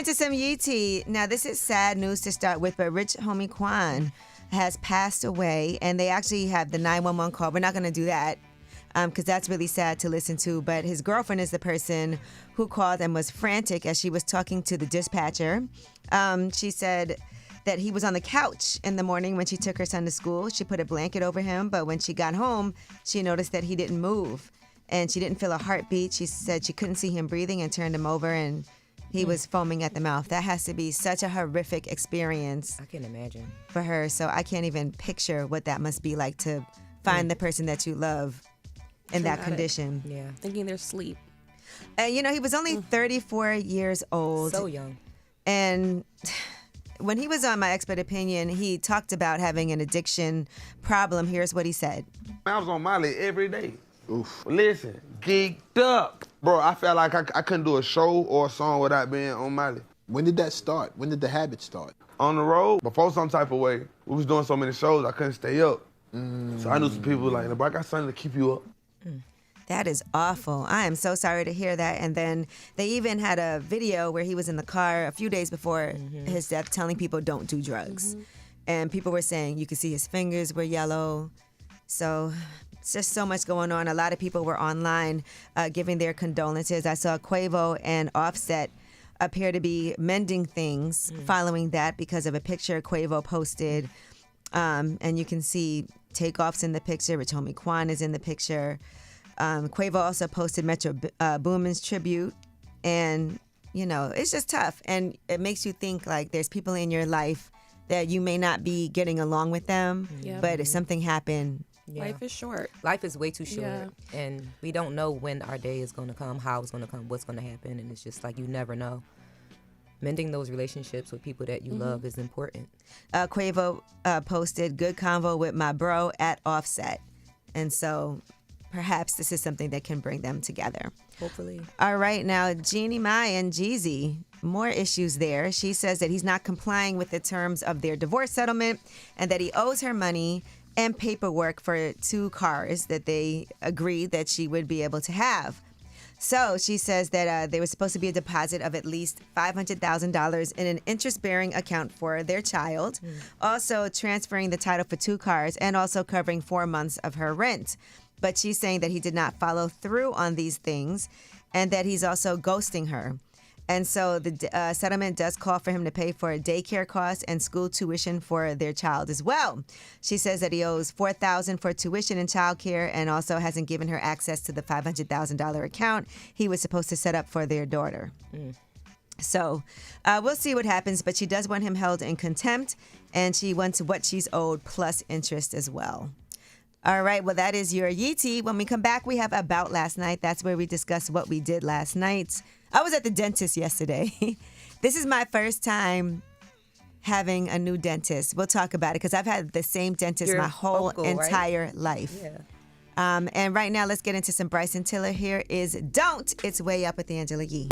into some Yee tea. Now, this is sad news to start with, but rich homie Quan has passed away, and they actually have the 911 call. We're not going to do that because that's really sad to listen to, but his girlfriend is the person who called and was frantic as she was talking to the dispatcher. She said that he was on the couch in the morning when she took her son to school. She put a blanket over him, but when she got home, she noticed that he didn't move, and she didn't feel a heartbeat. She said she couldn't see him breathing and turned him over, and he was foaming at the mouth. That has to be such a horrific experience. I can imagine. For her, so I can't even picture what that must be like to find the person that you love in that condition. Yeah. Thinking they're asleep. And, he was only 34 years old. So young. And when he was on My Expert Opinion, he talked about having an addiction problem. Here's what he said. I was on Molly every day. Oof. Listen, geeked up. Bro, I felt like I couldn't do a show or a song without being on Molly. When did that start? When did the habit start? On the road, before some type of way, we was doing so many shows, I couldn't stay up. So I knew some people like, bro, I got something to keep you up. That is awful. I am so sorry to hear that. And then they even had a video where he was in the car a few days before his death telling people don't do drugs. And people were saying you could see his fingers were yellow. So it's just so much going on. A lot of people were online giving their condolences. I saw Quavo and Offset appear to be mending things following that because of a picture Quavo posted. And you can see Takeoff's in the picture. Rich homie Quan is in the picture. Quavo also posted Metro Boomin's tribute. And, it's just tough. And it makes you think like there's people in your life that you may not be getting along with them. But if something happened... Yeah. Life is short. Life is way too short. Yeah. And we don't know when our day is going to come, how it's going to come, what's going to happen. And it's just like you never know. Mending those relationships with people that you love is important. Quavo posted, good convo with my bro at Offset. And so perhaps this is something that can bring them together. Hopefully. All right, now Jeannie Mai and Jeezy, more issues there. She says that he's not complying with the terms of their divorce settlement and that he owes her money and paperwork for 2 cars that they agreed that she would be able to have. So she says that there was supposed to be a deposit of at least $500,000 in an interest-bearing account for their child, also transferring the title for 2 cars and also covering 4 months of her rent. But she's saying that he did not follow through on these things and that he's also ghosting her. And so the settlement does call for him to pay for daycare costs and school tuition for their child as well. She says that he owes $4,000 for tuition and childcare and also hasn't given her access to the $500,000 account he was supposed to set up for their daughter. So we'll see what happens, but she does want him held in contempt, and she wants what she's owed plus interest as well. All right, well, that is your Yee tea. When we come back, we have About Last Night. That's where we discuss what we did last night. I was at the dentist yesterday. This is my first time having a new dentist. We'll talk about it because I've had the same dentist my whole entire life. Yeah. And right now, let's get into some Bryson Tiller. Here is Don't. It's Way Up with Angela Yee.